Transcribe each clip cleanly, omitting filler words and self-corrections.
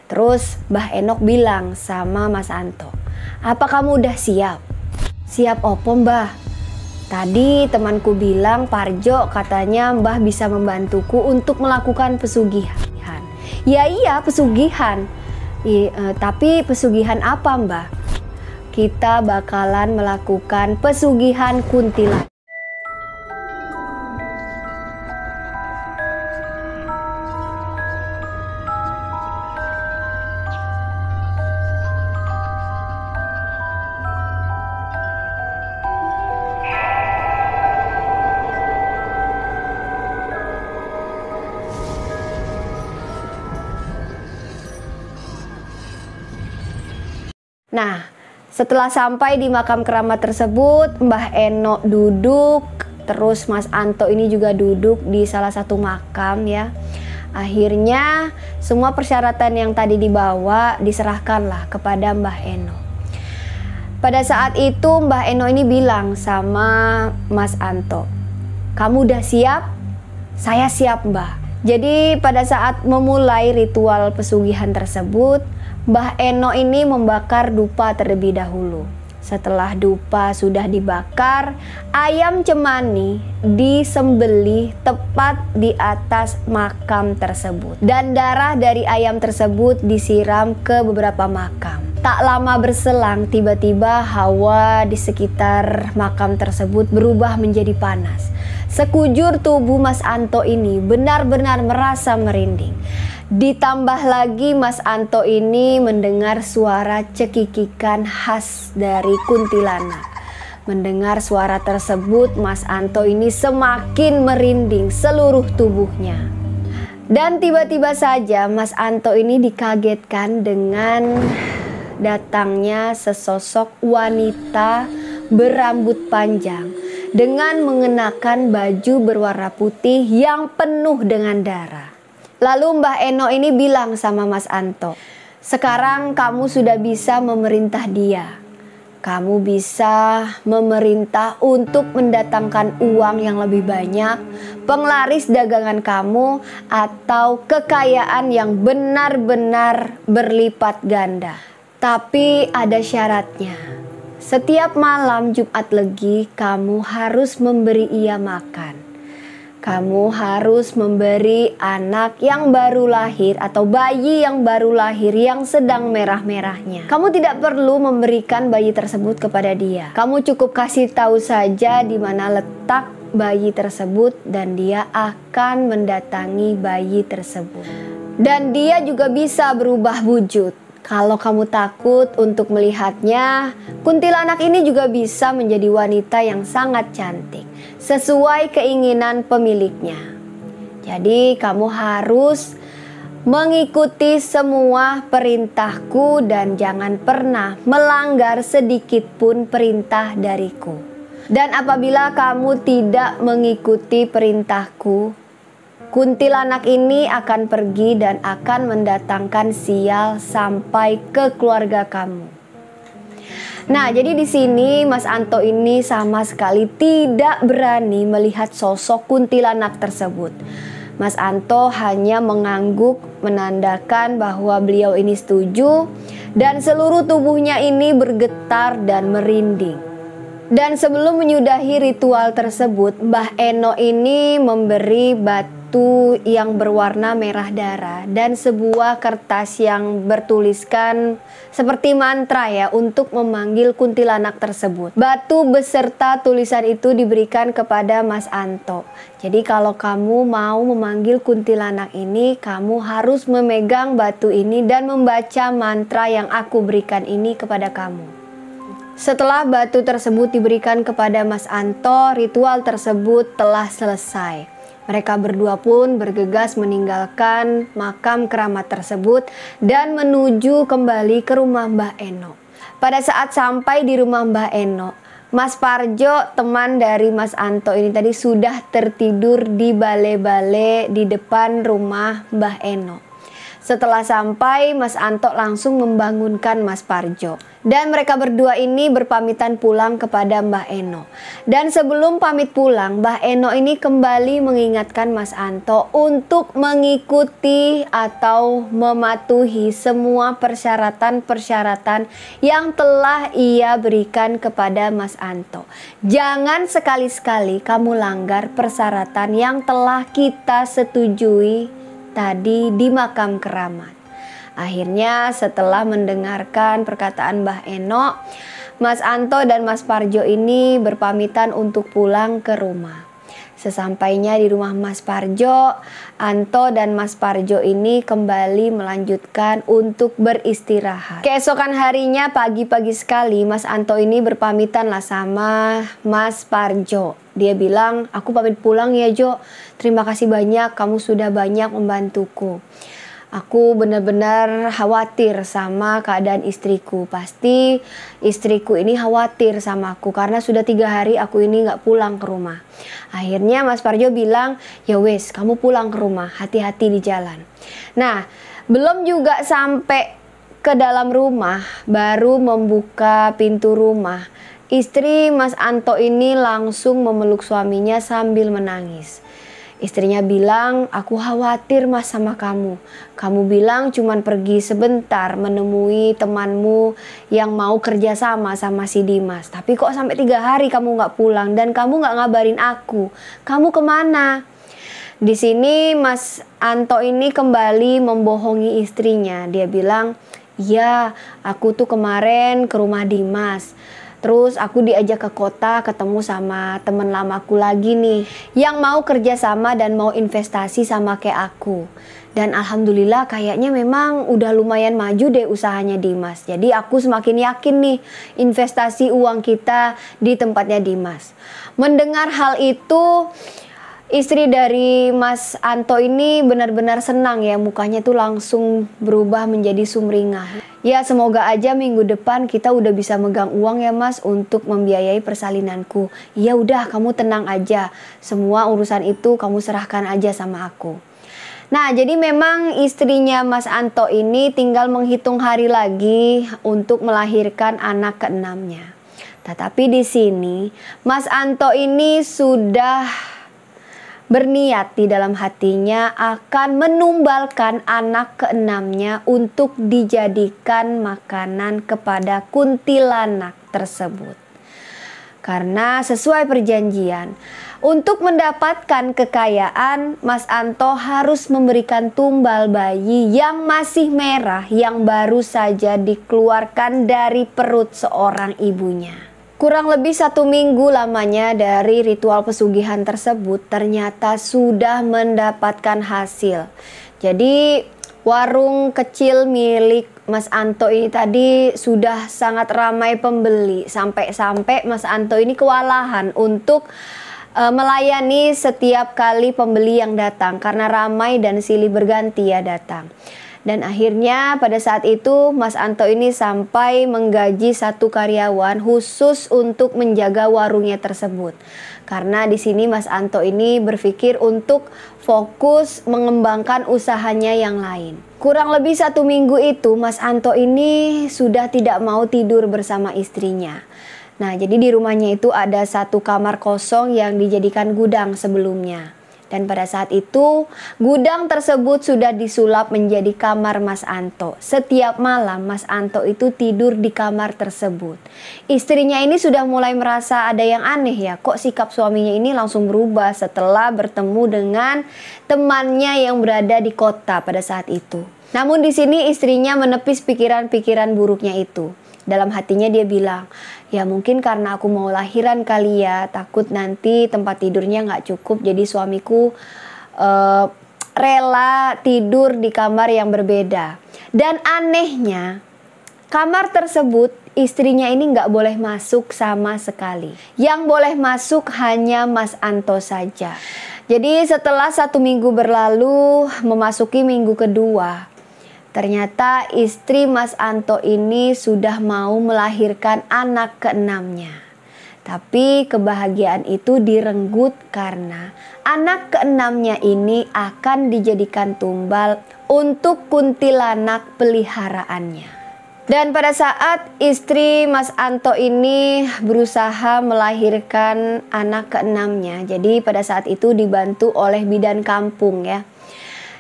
Terus Mbah Enok bilang sama Mas Anto, "Apa kamu udah siap?" "Siap opo Mbah? Tadi temanku bilang Parjo katanya Mbah bisa membantuku untuk melakukan pesugihan." "Ya iya pesugihan. Tapi pesugihan apa Mbah?" "Kita bakalan melakukan pesugihan kuntilanak." Nah, setelah sampai di makam keramat tersebut, Mbah Enok duduk, terus Mas Anto ini juga duduk di salah satu makam ya. Akhirnya semua persyaratan yang tadi dibawa diserahkanlah kepada Mbah Enok. Pada saat itu Mbah Enok ini bilang sama Mas Anto, "Kamu udah siap?" "Saya siap Mbah." Jadi pada saat memulai ritual pesugihan tersebut, Mbah Enok ini membakar dupa terlebih dahulu. Setelah dupa sudah dibakar, ayam cemani disembelih tepat di atas makam tersebut. Dan darah dari ayam tersebut disiram ke beberapa makam. Tak lama berselang, tiba-tiba hawa di sekitar makam tersebut berubah menjadi panas. Sekujur tubuh Mas Anto ini benar-benar merasa merinding. Ditambah lagi Mas Anto ini mendengar suara cekikikan khas dari kuntilanak. Mendengar suara tersebut, Mas Anto ini semakin merinding seluruh tubuhnya. Dan tiba-tiba saja Mas Anto ini dikagetkan dengan datangnya sesosok wanita berambut panjang dengan mengenakan baju berwarna putih yang penuh dengan darah. Lalu Mbah Enok ini bilang sama Mas Anto, "Sekarang kamu sudah bisa memerintah dia. Kamu bisa memerintah untuk mendatangkan uang yang lebih banyak, penglaris dagangan kamu, atau kekayaan yang benar-benar berlipat ganda. Tapi ada syaratnya. Setiap malam Jumat Legi kamu harus memberi ia makan. Kamu harus memberi anak yang baru lahir atau bayi yang baru lahir yang sedang merah-merahnya. Kamu tidak perlu memberikan bayi tersebut kepada dia. Kamu cukup kasih tahu saja di mana letak bayi tersebut dan dia akan mendatangi bayi tersebut. Dan dia juga bisa berubah wujud. Kalau kamu takut untuk melihatnya, kuntilanak ini juga bisa menjadi wanita yang sangat cantik, sesuai keinginan pemiliknya. Jadi kamu harus mengikuti semua perintahku dan jangan pernah melanggar sedikit pun perintah dariku. Dan apabila kamu tidak mengikuti perintahku, kuntilanak ini akan pergi dan akan mendatangkan sial sampai ke keluarga kamu." Nah, jadi di sini Mas Anto ini sama sekali tidak berani melihat sosok kuntilanak tersebut. Mas Anto hanya mengangguk menandakan bahwa beliau ini setuju dan seluruh tubuhnya ini bergetar dan merinding. Dan sebelum menyudahi ritual tersebut, Mbah Enok ini memberi batu yang berwarna merah darah dan sebuah kertas yang bertuliskan seperti mantra ya untuk memanggil kuntilanak tersebut. Batu beserta tulisan itu diberikan kepada Mas Anto. Jadi kalau kamu mau memanggil kuntilanak ini, kamu harus memegang batu ini dan membaca mantra yang aku berikan ini kepada kamu. Setelah batu tersebut diberikan kepada Mas Anto, ritual tersebut telah selesai. Mereka berdua pun bergegas meninggalkan makam keramat tersebut dan menuju kembali ke rumah Mbah Enok. Pada saat sampai di rumah Mbah Enok, Mas Parjo, teman dari Mas Anto ini tadi sudah tertidur di bale-bale di depan rumah Mbah Enok. Setelah sampai, Mas Anto langsung membangunkan Mas Parjo. Dan mereka berdua ini berpamitan pulang kepada Mbah Eno. Dan sebelum pamit pulang, Mbah Eno ini kembali mengingatkan Mas Anto untuk mengikuti atau mematuhi semua persyaratan-persyaratan yang telah ia berikan kepada Mas Anto. Jangan sekali-sekali kamu langgar persyaratan yang telah kita setujui tadi di makam keramat. Akhirnya setelah mendengarkan perkataan Mbah Eno, Mas Anto dan Mas Parjo ini berpamitan untuk pulang ke rumah. Sesampainya di rumah Mas Parjo, Anto dan Mas Parjo ini kembali melanjutkan untuk beristirahat. Keesokan harinya pagi-pagi sekali Mas Anto ini berpamitan lah sama Mas Parjo. Dia bilang, aku pamit pulang ya Jo, terima kasih banyak, kamu sudah banyak membantuku. Aku benar-benar khawatir sama keadaan istriku. Pasti istriku ini khawatir sama aku karena sudah 3 hari aku ini gak pulang ke rumah. Akhirnya Mas Parjo bilang, ya wes kamu pulang ke rumah, hati-hati di jalan. Nah, belum juga sampai ke dalam rumah, baru membuka pintu rumah, istri Mas Anto ini langsung memeluk suaminya sambil menangis. Istrinya bilang, aku khawatir Mas sama kamu. Kamu bilang cuman pergi sebentar menemui temanmu yang mau kerja sama si Dimas. Tapi kok sampai 3 hari kamu gak pulang dan kamu gak ngabarin aku. Kamu kemana? Di sini Mas Anto ini kembali membohongi istrinya. Dia bilang, iya aku tuh kemarin ke rumah Dimas. Terus aku diajak ke kota ketemu sama temen lamaku lagi nih yang mau kerja sama dan mau investasi sama kayak aku. Dan alhamdulillah kayaknya memang udah lumayan maju deh usahanya Dimas. Jadi aku semakin yakin nih investasi uang kita di tempatnya Dimas. Mendengar hal itu, istri dari Mas Anto ini benar-benar senang ya, mukanya tuh langsung berubah menjadi sumringah. Ya semoga aja minggu depan kita udah bisa megang uang ya Mas untuk membiayai persalinanku. Ya udah kamu tenang aja, semua urusan itu kamu serahkan aja sama aku. Nah jadi memang istrinya Mas Anto ini tinggal menghitung hari lagi untuk melahirkan anak ke-6-nya. Tetapi di sini Mas Anto ini sudah berniat di dalam hatinya akan menumbalkan anak ke-6-nya untuk dijadikan makanan kepada kuntilanak tersebut. Karena sesuai perjanjian, untuk mendapatkan kekayaan, Mas Anto harus memberikan tumbal bayi yang masih merah yang baru saja dikeluarkan dari perut seorang ibunya. Kurang lebih 1 minggu lamanya dari ritual pesugihan tersebut ternyata sudah mendapatkan hasil. Jadi warung kecil milik Mas Anto ini tadi sudah sangat ramai pembeli. Sampai-sampai Mas Anto ini kewalahan untuk melayani setiap kali pembeli yang datang. Karena ramai dan silih berganti ya datang. Dan akhirnya pada saat itu Mas Anto ini sampai menggaji 1 karyawan khusus untuk menjaga warungnya tersebut. Karena di sini Mas Anto ini berpikir untuk fokus mengembangkan usahanya yang lain. Kurang lebih 1 minggu itu Mas Anto ini sudah tidak mau tidur bersama istrinya. Nah jadi di rumahnya itu ada 1 kamar kosong yang dijadikan gudang sebelumnya. Dan pada saat itu gudang tersebut sudah disulap menjadi kamar Mas Anto. Setiap malam Mas Anto itu tidur di kamar tersebut. Istrinya ini sudah mulai merasa ada yang aneh ya. Kok sikap suaminya ini langsung berubah setelah bertemu dengan temannya yang berada di kota pada saat itu. Namun di sini istrinya menepis pikiran-pikiran buruknya itu. Dalam hatinya dia bilang, ya mungkin karena aku mau lahiran kali ya, takut nanti tempat tidurnya nggak cukup, jadi suamiku rela tidur di kamar yang berbeda. Dan anehnya, kamar tersebut istrinya ini nggak boleh masuk sama sekali. Yang boleh masuk hanya Mas Anto saja. Jadi setelah 1 minggu berlalu, memasuki minggu kedua, ternyata istri Mas Anto ini sudah mau melahirkan anak ke-6-nya. Tapi kebahagiaan itu direnggut karena anak keenamnya ini akan dijadikan tumbal untuk kuntilanak peliharaannya. Dan pada saat istri Mas Anto ini berusaha melahirkan anak keenamnya, jadi pada saat itu dibantu oleh bidan kampung ya.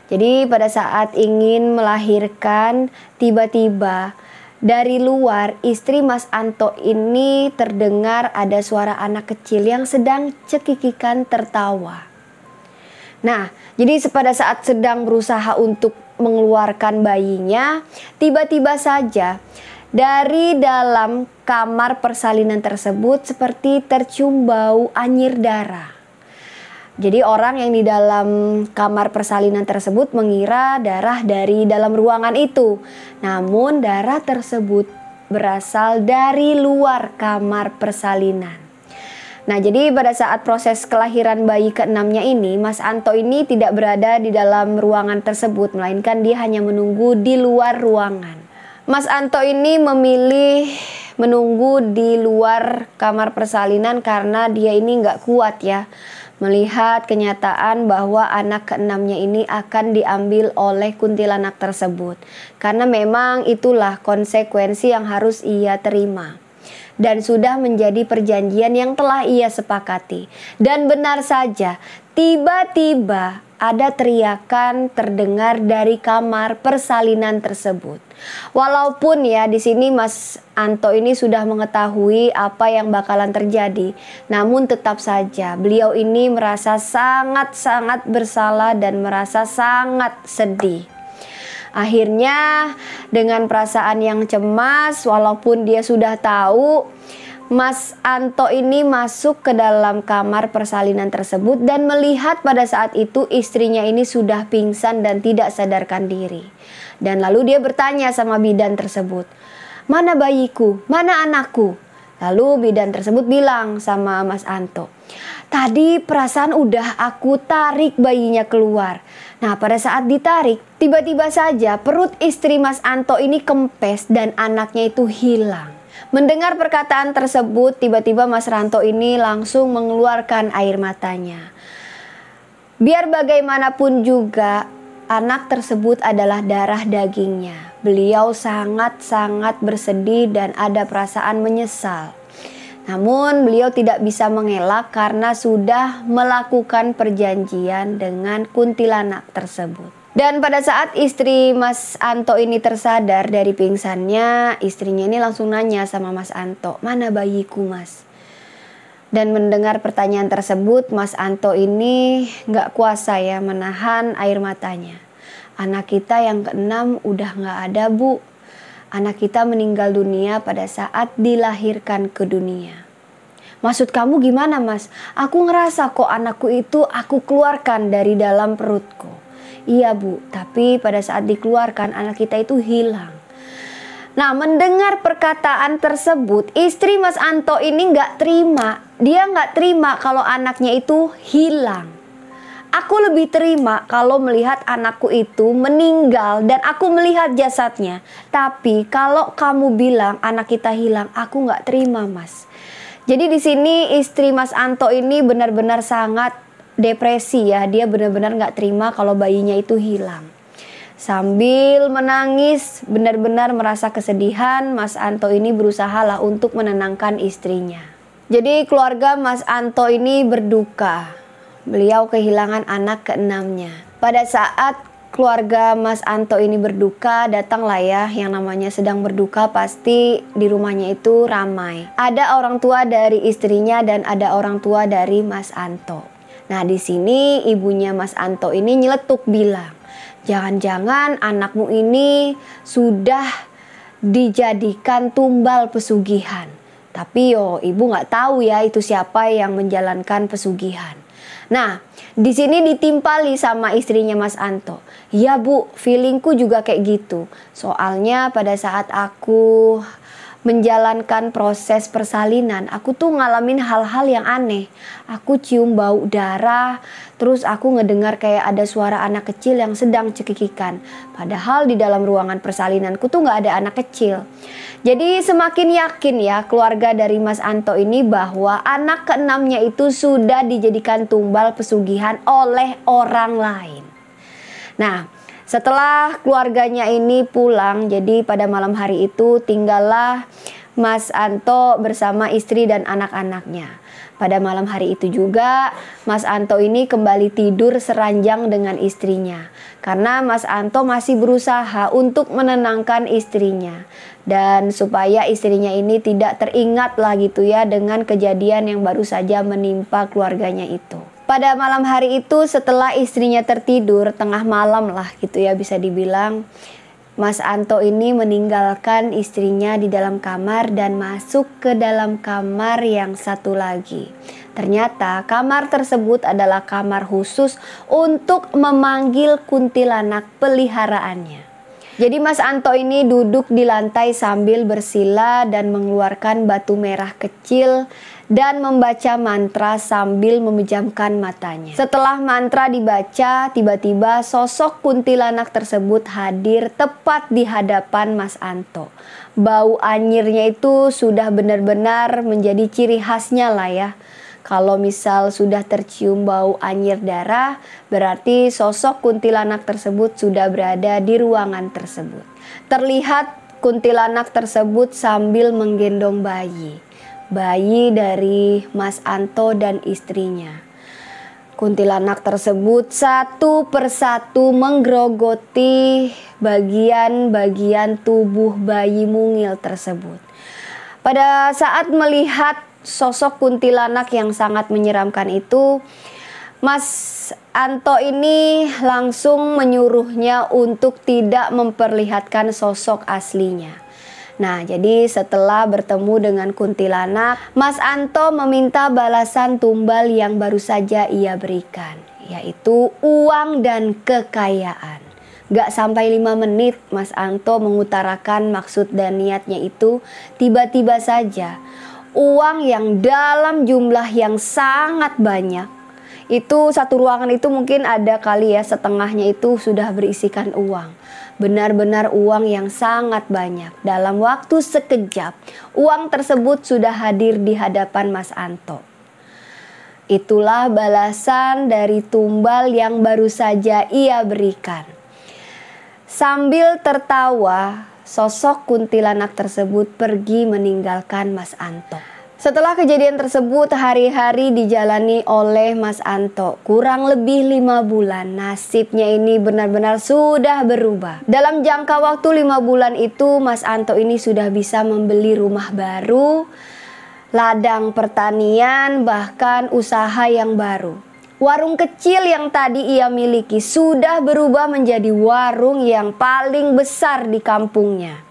Jadi pada saat ingin melahirkan, tiba-tiba dari luar istri Mas Anto ini terdengar ada suara anak kecil yang sedang cekikikan tertawa. Nah, jadi pada saat sedang berusaha untuk mengeluarkan bayinya, tiba-tiba saja dari dalam kamar persalinan tersebut seperti tercium bau anyir darah. Jadi orang yang di dalam kamar persalinan tersebut mengira darah dari dalam ruangan itu. Namun darah tersebut berasal dari luar kamar persalinan. Nah, jadi pada saat proses kelahiran bayi keenamnya ini, Mas Anto ini tidak berada di dalam ruangan tersebut, melainkan dia hanya menunggu di luar ruangan. Mas Anto ini memilih menunggu di luar kamar persalinan karena dia ini nggak kuat ya, melihat kenyataan bahwa anak keenamnya ini akan diambil oleh kuntilanak tersebut. Karena memang itulah konsekuensi yang harus ia terima. Dan sudah menjadi perjanjian yang telah ia sepakati. Dan benar saja, tiba-tiba ada teriakan terdengar dari kamar persalinan tersebut. Walaupun ya di sini Mas Anto ini sudah mengetahui apa yang bakalan terjadi, namun tetap saja beliau ini merasa sangat-sangat bersalah dan merasa sangat sedih. Akhirnya dengan perasaan yang cemas, walaupun dia sudah tahu, Mas Anto ini masuk ke dalam kamar persalinan tersebut dan melihat pada saat itu istrinya ini sudah pingsan dan tidak sadarkan diri. Dan lalu dia bertanya sama bidan tersebut, "Mana bayiku? Mana anakku?" Lalu bidan tersebut bilang sama Mas Anto, "Tadi perasaan udah aku tarik bayinya keluar." Nah, pada saat ditarik, tiba-tiba saja perut istri Mas Anto ini kempes dan anaknya itu hilang. Mendengar perkataan tersebut, tiba-tiba Mas Ranto ini langsung mengeluarkan air matanya. Biar bagaimanapun juga, anak tersebut adalah darah dagingnya. Beliau sangat-sangat bersedih dan ada perasaan menyesal. Namun beliau tidak bisa mengelak karena sudah melakukan perjanjian dengan kuntilanak tersebut. Dan pada saat istri Mas Anto ini tersadar dari pingsannya, istrinya ini langsung nanya sama Mas Anto, "Mana bayiku, Mas?" Dan mendengar pertanyaan tersebut, Mas Anto ini gak kuasa ya menahan air matanya. "Anak kita yang keenam udah gak ada, Bu. Anak kita meninggal dunia pada saat dilahirkan ke dunia." "Maksud kamu gimana, Mas? Aku ngerasa kok anakku itu aku keluarkan dari dalam perutku." "Iya, Bu, tapi pada saat dikeluarkan anak kita itu hilang." Nah, mendengar perkataan tersebut, istri Mas Anto ini gak terima. Dia gak terima kalau anaknya itu hilang. "Aku lebih terima kalau melihat anakku itu meninggal dan aku melihat jasadnya. Tapi kalau kamu bilang anak kita hilang, aku gak terima, Mas." Jadi di sini istri Mas Anto ini benar-benar sangat depresi ya. Dia benar-benar gak terima kalau bayinya itu hilang. Sambil menangis, benar-benar merasa kesedihan, Mas Anto ini berusaha lah untuk menenangkan istrinya. Jadi keluarga Mas Anto ini berduka. Beliau kehilangan anak keenamnya. Pada saat keluarga Mas Anto ini berduka, datanglah ya yang namanya sedang berduka, pasti di rumahnya itu ramai. Ada orang tua dari istrinya dan ada orang tua dari Mas Anto. Nah, di sini ibunya Mas Anto ini nyeletuk bilang, "Jangan-jangan anakmu ini sudah dijadikan tumbal pesugihan." Tapi ibu nggak tahu ya itu siapa yang menjalankan pesugihan. Nah, di sini ditimpali sama istrinya Mas Anto. "Iya, Bu, feelingku juga kayak gitu. Soalnya pada saat aku menjalankan proses persalinan, aku tuh ngalamin hal-hal yang aneh. Aku cium bau darah, terus aku ngedengar kayak ada suara anak kecil yang sedang cekikikan. Padahal di dalam ruangan persalinanku tuh nggak ada anak kecil." Jadi semakin yakin ya keluarga dari Mas Anto ini bahwa anak keenamnya itu sudah dijadikan tumbal pesugihan oleh orang lain. Nah, setelah keluarganya ini pulang, jadi pada malam hari itu tinggallah Mas Anto bersama istri dan anak-anaknya. Pada malam hari itu juga Mas Anto ini kembali tidur seranjang dengan istrinya. Karena Mas Anto masih berusaha untuk menenangkan istrinya. Dan supaya istrinya ini tidak teringat lah gitu ya dengan kejadian yang baru saja menimpa keluarganya itu. Pada malam hari itu setelah istrinya tertidur, tengah malam lah gitu ya bisa dibilang, Mas Anto ini meninggalkan istrinya di dalam kamar dan masuk ke dalam kamar yang satu lagi. Ternyata kamar tersebut adalah kamar khusus untuk memanggil kuntilanak peliharaannya. Jadi Mas Anto ini duduk di lantai sambil bersila dan mengeluarkan batu merah kecil dan membaca mantra sambil memejamkan matanya. Setelah mantra dibaca, tiba-tiba sosok kuntilanak tersebut hadir tepat di hadapan Mas Anto. Bau anyirnya itu sudah benar-benar menjadi ciri khasnya lah ya. Kalau misal sudah tercium bau anyir darah, berarti sosok kuntilanak tersebut sudah berada di ruangan tersebut. Terlihat kuntilanak tersebut sambil menggendong bayi. Bayi dari Mas Anto dan istrinya. Kuntilanak tersebut satu persatu menggerogoti bagian-bagian tubuh bayi mungil tersebut. Pada saat melihat sosok kuntilanak yang sangat menyeramkan itu, Mas Anto ini langsung menyuruhnya untuk tidak memperlihatkan sosok aslinya. Nah, jadi setelah bertemu dengan kuntilanak, Mas Anto meminta balasan tumbal yang baru saja ia berikan, yaitu uang dan kekayaan. Gak sampai 5 menit Mas Anto mengutarakan maksud dan niatnya itu, tiba-tiba saja uang yang dalam jumlah yang sangat banyak. Itu satu ruangan itu mungkin ada kali ya setengahnya itu sudah berisikan uang. Benar-benar uang yang sangat banyak. Dalam waktu sekejap, uang tersebut sudah hadir di hadapan Mas Anto. Itulah balasan dari tumbal yang baru saja ia berikan. Sambil tertawa, sosok kuntilanak tersebut pergi meninggalkan Mas Anto. Setelah kejadian tersebut, hari-hari dijalani oleh Mas Anto. Kurang lebih 5 bulan, nasibnya ini benar-benar sudah berubah. Dalam jangka waktu 5 bulan itu, Mas Anto ini sudah bisa membeli rumah baru, ladang pertanian, bahkan usaha yang baru. Warung kecil yang tadi ia miliki sudah berubah menjadi warung yang paling besar di kampungnya.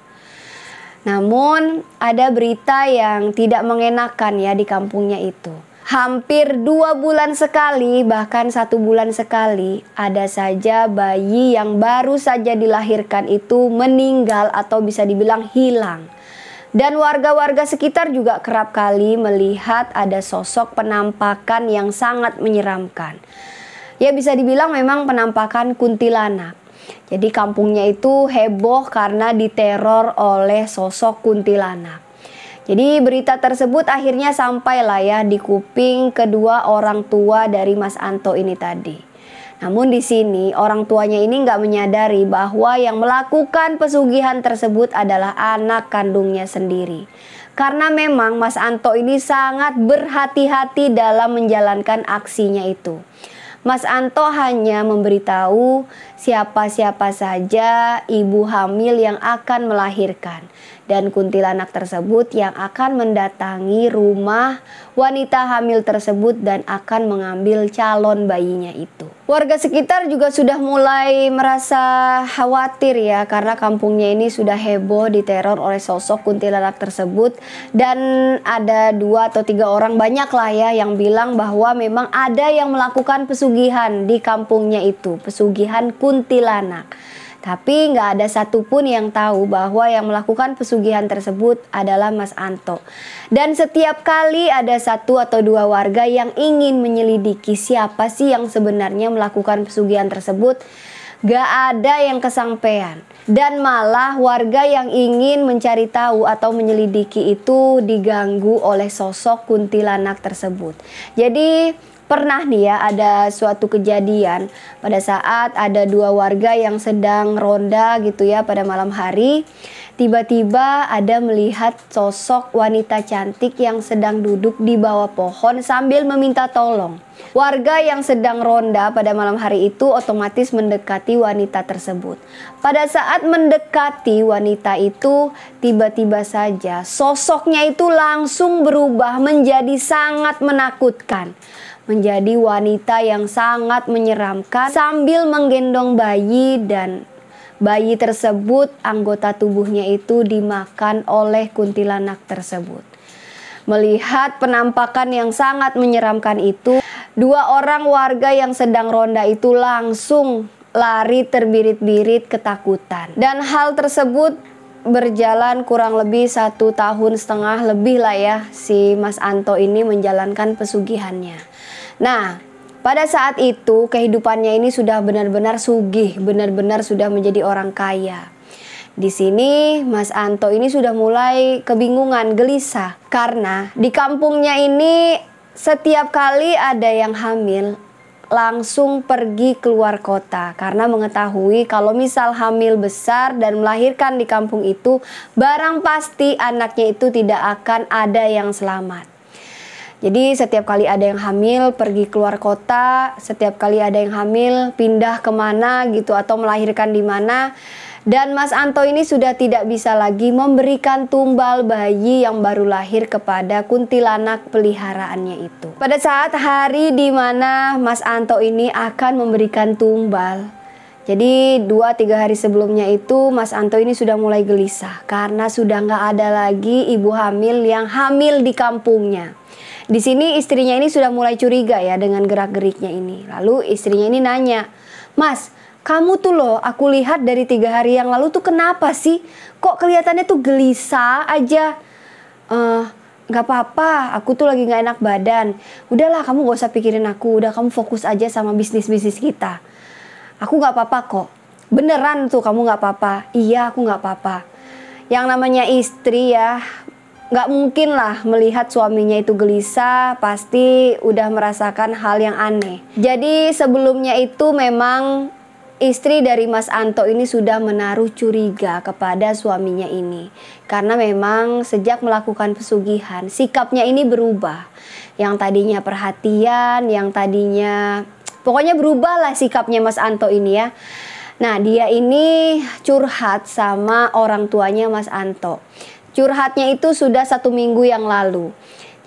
Namun ada berita yang tidak mengenakan ya di kampungnya itu. Hampir 2 bulan sekali, bahkan 1 bulan sekali, ada saja bayi yang baru saja dilahirkan itu meninggal atau bisa dibilang hilang. Dan warga-warga sekitar juga kerap kali melihat ada sosok penampakan yang sangat menyeramkan. Ya bisa dibilang memang penampakan kuntilanak. Jadi kampungnya itu heboh karena diteror oleh sosok kuntilanak. Jadi berita tersebut akhirnya sampailah ya di kuping kedua orang tua dari Mas Anto ini tadi. Namun di sini orang tuanya ini nggak menyadari bahwa yang melakukan pesugihan tersebut adalah anak kandungnya sendiri. Karena memang Mas Anto ini sangat berhati-hati dalam menjalankan aksinya itu. Mas Anto hanya memberitahu siapa-siapa saja ibu hamil yang akan melahirkan dan kuntilanak tersebut yang akan mendatangi rumah wanita hamil tersebut dan akan mengambil calon bayinya itu. Warga sekitar juga sudah mulai merasa khawatir ya karena kampungnya ini sudah heboh diteror oleh sosok kuntilanak tersebut dan ada 2 atau 3 orang banyak lah ya yang bilang bahwa memang ada yang melakukan pesugihan di kampungnya itu, pesugihan kuntilanak. Tapi nggak ada satupun yang tahu bahwa yang melakukan pesugihan tersebut adalah Mas Anto. Dan setiap kali ada 1 atau 2 warga yang ingin menyelidiki siapa sih yang sebenarnya melakukan pesugihan tersebut, Gak ada yang kesampean. Dan malah warga yang ingin mencari tahu atau menyelidiki itu diganggu oleh sosok kuntilanak tersebut. Jadi pernah nih ya, ada suatu kejadian pada saat ada dua warga yang sedang ronda gitu ya pada malam hari. Tiba-tiba ada melihat sosok wanita cantik yang sedang duduk di bawah pohon sambil meminta tolong. Warga yang sedang ronda pada malam hari itu otomatis mendekati wanita tersebut. Pada saat mendekati wanita itu, tiba-tiba saja sosoknya itu langsung berubah menjadi sangat menakutkan. Menjadi wanita yang sangat menyeramkan sambil menggendong bayi, dan bayi tersebut anggota tubuhnya itu dimakan oleh kuntilanak tersebut. Melihat penampakan yang sangat menyeramkan itu, dua orang warga yang sedang ronda itu langsung lari terbirit-birit ketakutan. Dan hal tersebut berjalan kurang lebih 1,5 tahun lebih lah ya si Mas Anto ini menjalankan pesugihannya. Nah, pada saat itu kehidupannya ini sudah benar-benar sugih, benar-benar sudah menjadi orang kaya. Di sini Mas Anto ini sudah mulai kebingungan, gelisah, karena di kampungnya ini setiap kali ada yang hamil langsung pergi keluar kota karena mengetahui kalau misal hamil besar dan melahirkan di kampung itu, barang pasti anaknya itu tidak akan ada yang selamat. Jadi setiap kali ada yang hamil pergi keluar kota, setiap kali ada yang hamil pindah kemana gitu atau melahirkan di mana. Dan Mas Anto ini sudah tidak bisa lagi memberikan tumbal bayi yang baru lahir kepada kuntilanak peliharaannya itu. Pada saat hari di mana Mas Anto ini akan memberikan tumbal, jadi 2-3 hari sebelumnya itu Mas Anto ini sudah mulai gelisah karena sudah nggak ada lagi ibu hamil yang hamil di kampungnya. Di sini istrinya ini sudah mulai curiga ya dengan gerak-geriknya ini. Lalu istrinya ini nanya, "Mas, kamu tuh loh, aku lihat dari 3 hari yang lalu tuh kenapa sih? Kok kelihatannya tuh gelisah aja?" Gak apa-apa, aku tuh lagi gak enak badan. Udahlah, kamu gak usah pikirin aku. Udah, kamu fokus aja sama bisnis-bisnis kita. Aku gak apa-apa kok. Beneran tuh kamu gak apa-apa. Iya, aku gak apa-apa. Yang namanya istri ya, gak mungkin lah melihat suaminya itu gelisah, pasti udah merasakan hal yang aneh. Jadi sebelumnya itu memang istri dari Mas Anto ini sudah menaruh curiga kepada suaminya ini. Karena memang sejak melakukan pesugihan, sikapnya ini berubah. Yang tadinya perhatian, yang tadinya pokoknya berubah lah sikapnya Mas Anto ini ya. Nah, dia ini curhat sama orang tuanya Mas Anto. Curhatnya itu sudah 1 minggu yang lalu.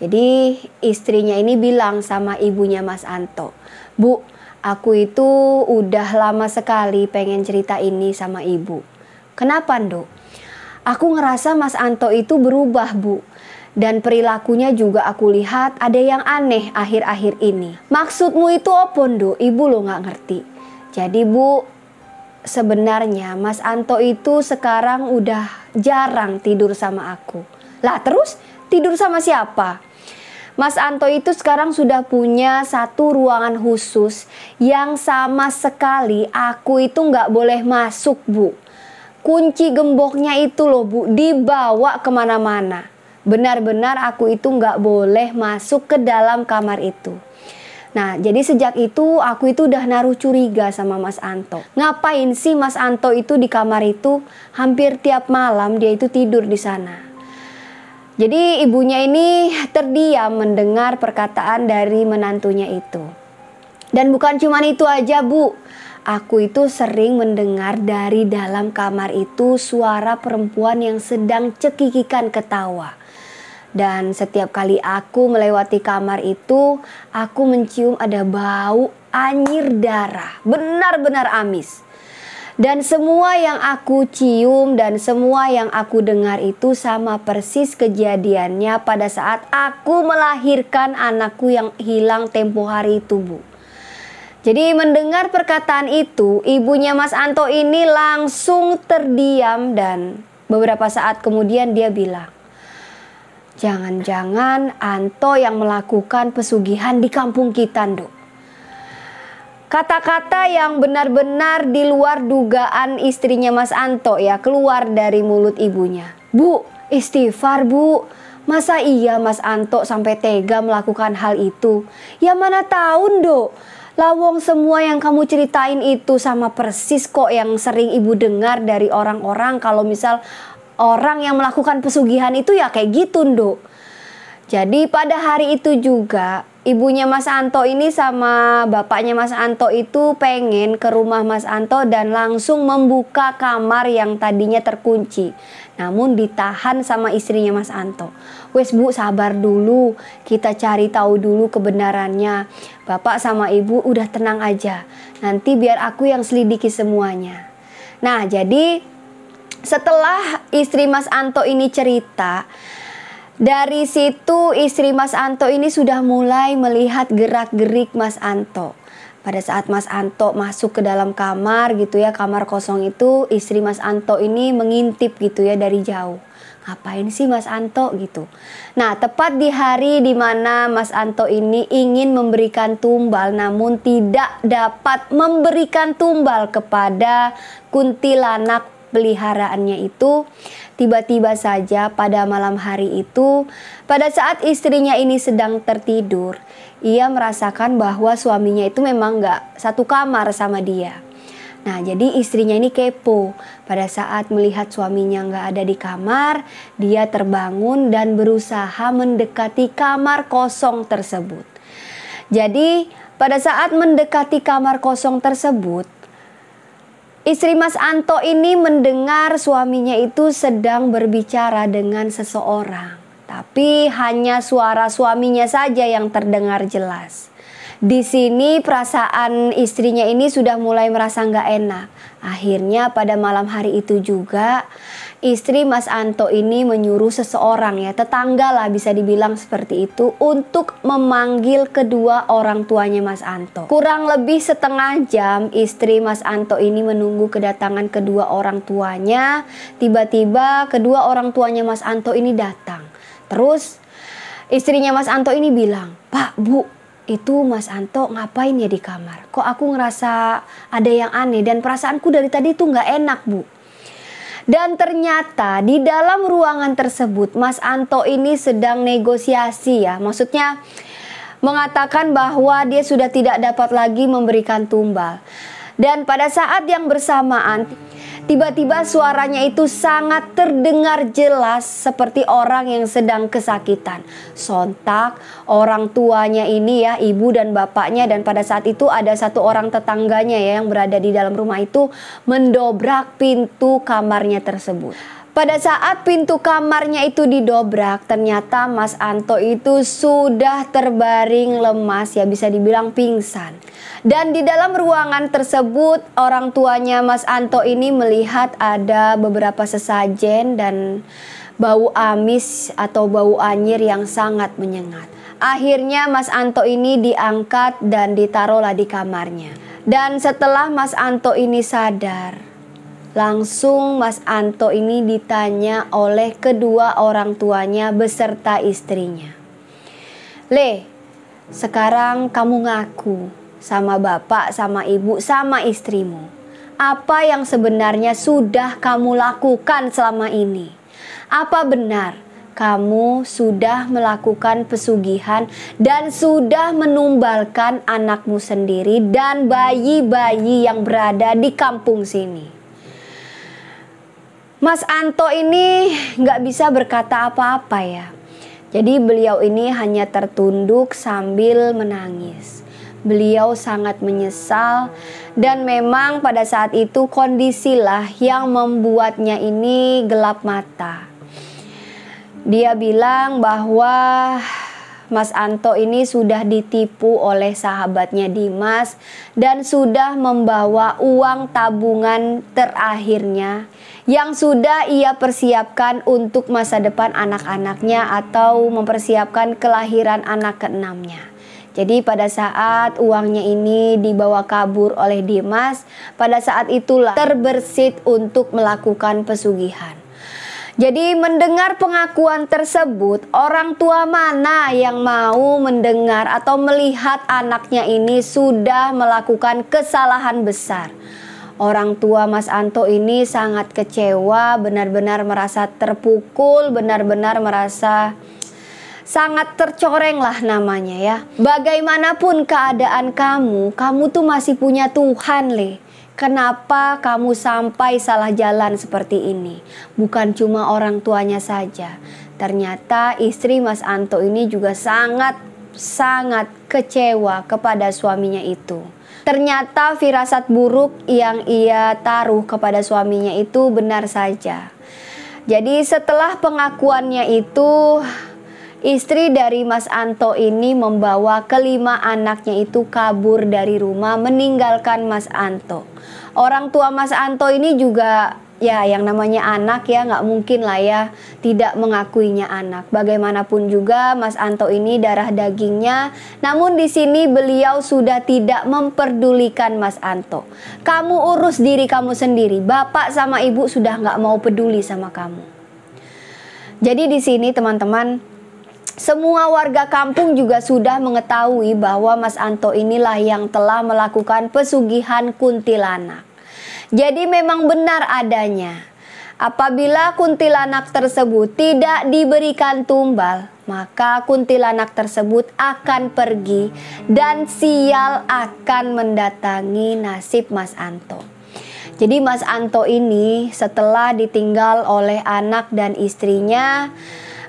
Jadi istrinya ini bilang sama ibunya Mas Anto, "Bu, aku itu udah lama sekali pengen cerita ini sama ibu." "Kenapa, Nduk?" "Aku ngerasa Mas Anto itu berubah, Bu. Dan perilakunya juga aku lihat ada yang aneh akhir-akhir ini." "Maksudmu itu apa, Nduk? Ibu lo gak ngerti." "Jadi Bu, sebenarnya Mas Anto itu sekarang udah jarang tidur sama aku." "Lah terus tidur sama siapa?" "Mas Anto itu sekarang sudah punya 1 ruangan khusus yang sama sekali aku itu nggak boleh masuk, Bu. Kunci gemboknya itu loh, Bu, dibawa kemana-mana. Benar-benar aku itu nggak boleh masuk ke dalam kamar itu." Nah, jadi sejak itu aku itu udah naruh curiga sama Mas Anto. Ngapain sih Mas Anto itu di kamar itu? Hampir tiap malam dia itu tidur di sana. Jadi ibunya ini terdiam mendengar perkataan dari menantunya itu. Dan bukan cuma itu aja, Bu. Aku itu sering mendengar dari dalam kamar itu suara perempuan yang sedang cekikikan ketawa. Dan setiap kali aku melewati kamar itu, aku mencium ada bau anyir darah, benar-benar amis. Dan semua yang aku cium dan semua yang aku dengar itu sama persis kejadiannya pada saat aku melahirkan anakku yang hilang tempo hari itu, Bu. Jadi mendengar perkataan itu, ibunya Mas Anto ini langsung terdiam dan beberapa saat kemudian dia bilang, "Jangan-jangan Anto yang melakukan pesugihan di kampung kita, Nduk." Kata-kata yang benar-benar di luar dugaan istrinya Mas Anto ya keluar dari mulut ibunya. Bu, istighfar bu. Masa iya Mas Anto sampai tega melakukan hal itu? Ya mana tahu Nduk. Lawong semua yang kamu ceritain itu sama persis kok yang sering ibu dengar dari orang-orang kalau misal orang yang melakukan pesugihan itu ya kayak gitu Nduk. Jadi pada hari itu juga ibunya Mas Anto ini sama bapaknya Mas Anto itu pengen ke rumah Mas Anto dan langsung membuka kamar yang tadinya terkunci. Namun ditahan sama istrinya Mas Anto. Wes bu, sabar dulu, kita cari tahu dulu kebenarannya. Bapak sama ibu udah tenang aja, nanti biar aku yang selidiki semuanya. Nah jadi setelah istri Mas Anto ini cerita, dari situ istri Mas Anto ini sudah mulai melihat gerak-gerik Mas Anto. Pada saat Mas Anto masuk ke dalam kamar gitu ya, kamar kosong itu, istri Mas Anto ini mengintip gitu ya dari jauh. Ngapain sih Mas Anto gitu. Nah tepat di hari dimana Mas Anto ini ingin memberikan tumbal namun tidak dapat memberikan tumbal kepada kuntilanak peliharaannya itu, tiba-tiba saja pada malam hari itu, pada saat istrinya ini sedang tertidur, ia merasakan bahwa suaminya itu memang gak satu kamar sama dia. Nah jadi istrinya ini kepo. Pada saat melihat suaminya gak ada di kamar, dia terbangun dan berusaha mendekati kamar kosong tersebut. Jadi pada saat mendekati kamar kosong tersebut, istri Mas Anto ini mendengar suaminya itu sedang berbicara dengan seseorang. Tapi hanya suara suaminya saja yang terdengar jelas. Di sini perasaan istrinya ini sudah mulai merasa nggak enak. Akhirnya pada malam hari itu juga istri Mas Anto ini menyuruh seseorang ya, tetangga lah bisa dibilang seperti itu, untuk memanggil kedua orang tuanya Mas Anto. Kurang lebih setengah jam istri Mas Anto ini menunggu kedatangan kedua orang tuanya. Tiba-tiba kedua orang tuanya Mas Anto ini datang. Terus istrinya Mas Anto ini bilang, "Pak, Bu, itu Mas Anto ngapain ya di kamar? Kok aku ngerasa ada yang aneh dan perasaanku dari tadi tuh nggak enak, Bu." Dan ternyata di dalam ruangan tersebut Mas Anto ini sedang negosiasi ya. Maksudnya mengatakan bahwa dia sudah tidak dapat lagi memberikan tumbal. Dan pada saat yang bersamaan tiba-tiba suaranya itu sangat terdengar jelas seperti orang yang sedang kesakitan. Sontak orang tuanya ini ya, ibu dan bapaknya, dan pada saat itu ada satu orang tetangganya ya yang berada di dalam rumah itu mendobrak pintu kamarnya tersebut. Pada saat pintu kamarnya itu didobrak, ternyata Mas Anto itu sudah terbaring lemas ya, bisa dibilang pingsan. Dan di dalam ruangan tersebut orang tuanya Mas Anto ini melihat ada beberapa sesajen dan bau amis atau bau anyir yang sangat menyengat. Akhirnya Mas Anto ini diangkat dan ditaruhlah di kamarnya. Dan setelah Mas Anto ini sadar, langsung Mas Anto ini ditanya oleh kedua orang tuanya beserta istrinya. "Le, sekarang kamu ngaku sama bapak, sama ibu, sama istrimu. Apa yang sebenarnya sudah kamu lakukan selama ini? Apa benar kamu sudah melakukan pesugihan dan sudah menumbalkan anakmu sendiri dan bayi-bayi yang berada di kampung sini?" Mas Anto ini nggak bisa berkata apa-apa ya. Jadi beliau ini hanya tertunduk sambil menangis. Beliau sangat menyesal dan memang pada saat itu kondisilah yang membuatnya ini gelap mata. Dia bilang bahwa Mas Anto ini sudah ditipu oleh sahabatnya Dimas dan sudah membawa uang tabungan terakhirnya yang sudah ia persiapkan untuk masa depan anak-anaknya atau mempersiapkan kelahiran anak keenamnya. Jadi pada saat uangnya ini dibawa kabur oleh Dimas, pada saat itulah terbersit untuk melakukan pesugihan. Jadi mendengar pengakuan tersebut, orang tua mana yang mau mendengar atau melihat anaknya ini sudah melakukan kesalahan besar? Orang tua Mas Anto ini sangat kecewa, benar-benar merasa terpukul, benar-benar merasa sangat tercoreng lah namanya ya. Bagaimanapun keadaan kamu tuh masih punya Tuhan, Le. Kenapa kamu sampai salah jalan seperti ini? Bukan cuma orang tuanya saja. Ternyata istri Mas Anto ini juga sangat kecewa kepada suaminya itu. Ternyata firasat buruk yang ia taruh kepada suaminya itu benar saja. Jadi setelah pengakuannya itu, istri dari Mas Anto ini membawa kelima anaknya itu kabur dari rumah, meninggalkan Mas Anto. Orang tua Mas Anto ini juga ya yang namanya anak ya, nggak mungkin lah ya tidak mengakuinya anak. Bagaimanapun juga Mas Anto ini darah dagingnya, namun di sini beliau sudah tidak memperdulikan Mas Anto. Kamu urus diri kamu sendiri, bapak sama ibu sudah nggak mau peduli sama kamu. Jadi di sini teman-teman, semua warga kampung juga sudah mengetahui bahwa Mas Anto inilah yang telah melakukan pesugihan kuntilanak. Jadi memang benar adanya, apabila kuntilanak tersebut tidak diberikan tumbal, maka kuntilanak tersebut akan pergi dan sial akan mendatangi nasib Mas Anto. Jadi Mas Anto ini setelah ditinggal oleh anak dan istrinya,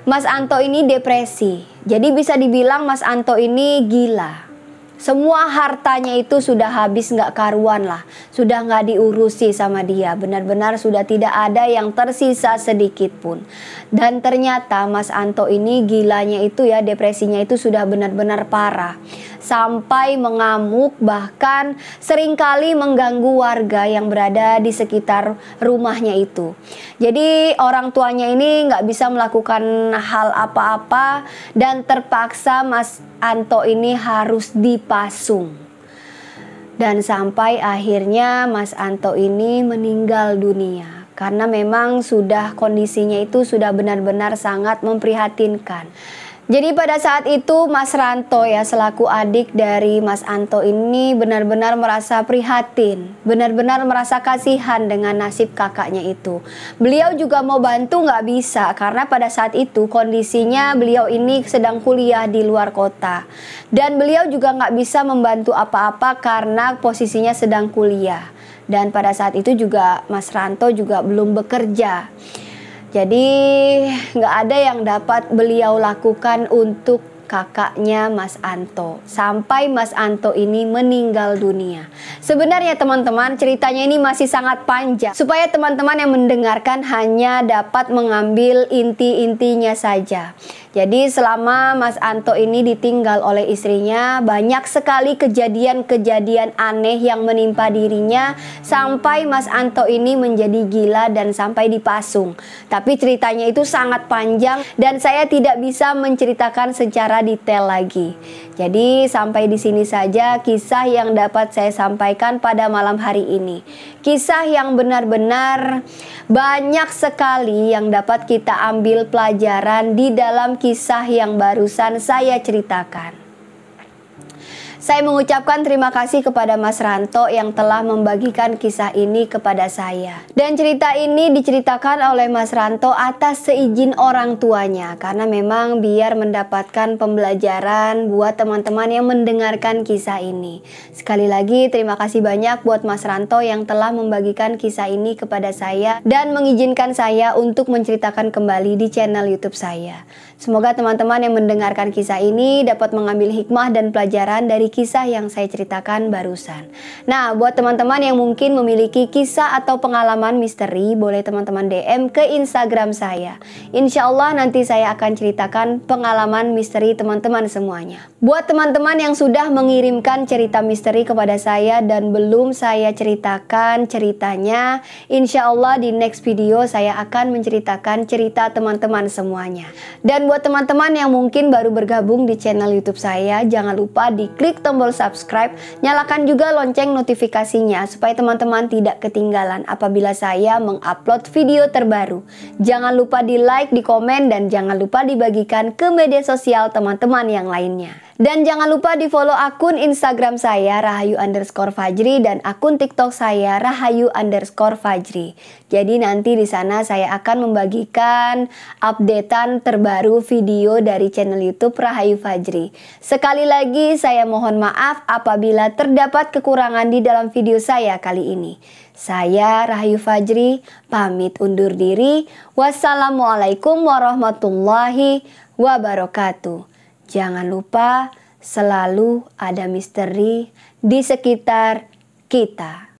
Mas Anto ini depresi. Jadi bisa dibilang Mas Anto ini gila. Semua hartanya itu sudah habis, nggak karuan lah. Sudah nggak diurusi sama dia. Benar-benar sudah tidak ada yang tersisa sedikit pun. Dan ternyata Mas Anto ini gilanya itu ya, depresinya itu sudah benar-benar parah. Sampai mengamuk, bahkan seringkali mengganggu warga yang berada di sekitar rumahnya itu. Jadi orang tuanya ini nggak bisa melakukan hal apa-apa dan terpaksa Mas Anto ini harus dipasung. Dan sampai akhirnya Mas Anto ini meninggal dunia. Karena memang sudah kondisinya itu sudah benar-benar sangat memprihatinkan. Jadi pada saat itu Mas Ranto ya selaku adik dari Mas Anto ini benar-benar merasa prihatin, benar-benar merasa kasihan dengan nasib kakaknya itu. Beliau juga mau bantu nggak bisa karena pada saat itu kondisinya beliau ini sedang kuliah di luar kota. Dan beliau juga nggak bisa membantu apa-apa karena posisinya sedang kuliah. Dan pada saat itu juga Mas Ranto juga belum bekerja. Jadi nggak ada yang dapat beliau lakukan untuk kakaknya Mas Anto sampai Mas Anto ini meninggal dunia. Sebenarnya teman-teman ceritanya ini masih sangat panjang, supaya teman-teman yang mendengarkan hanya dapat mengambil inti-intinya saja. Jadi selama Mas Anto ini ditinggal oleh istrinya, banyak sekali kejadian-kejadian aneh yang menimpa dirinya sampai Mas Anto ini menjadi gila dan sampai dipasung. Tapi ceritanya itu sangat panjang dan saya tidak bisa menceritakan secara detail lagi. Jadi sampai di sini saja kisah yang dapat saya sampaikan pada malam hari ini. Kisah yang benar-benar banyak sekali yang dapat kita ambil pelajaran di dalam kisah yang barusan saya ceritakan. Saya mengucapkan terima kasih kepada Mas Ranto yang telah membagikan kisah ini kepada saya. Dan cerita ini diceritakan oleh Mas Ranto atas seizin orang tuanya, karena memang biar mendapatkan pembelajaran buat teman-teman yang mendengarkan kisah ini. Sekali lagi terima kasih banyak buat Mas Ranto yang telah membagikan kisah ini kepada saya dan mengizinkan saya untuk menceritakan kembali di channel YouTube saya. Semoga teman-teman yang mendengarkan kisah ini dapat mengambil hikmah dan pelajaran dari kisah yang saya ceritakan barusan. Nah, buat teman-teman yang mungkin memiliki kisah atau pengalaman misteri, boleh teman-teman DM ke Instagram saya. Insya Allah nanti saya akan ceritakan pengalaman misteri teman-teman semuanya. Buat teman-teman yang sudah mengirimkan cerita misteri kepada saya dan belum saya ceritakan ceritanya, insya Allah di next video saya akan menceritakan cerita teman-teman semuanya. Dan buat teman-teman yang mungkin baru bergabung di channel YouTube saya, jangan lupa diklik klik tombol subscribe, nyalakan juga lonceng notifikasinya supaya teman-teman tidak ketinggalan apabila saya mengupload video terbaru. Jangan lupa di like, di komen, dan jangan lupa dibagikan ke media sosial teman-teman yang lainnya. Dan jangan lupa di follow akun Instagram saya Rahayu_Fajri dan akun TikTok saya Rahayu_Fajri. Jadi nanti di sana saya akan membagikan updatean terbaru video dari channel YouTube Rahayu Fajri. Sekali lagi saya mohon maaf apabila terdapat kekurangan di dalam video saya kali ini. Saya Rahayu Fajri pamit undur diri. Wassalamualaikum warahmatullahi wabarakatuh. Jangan lupa selalu ada misteri di sekitar kita.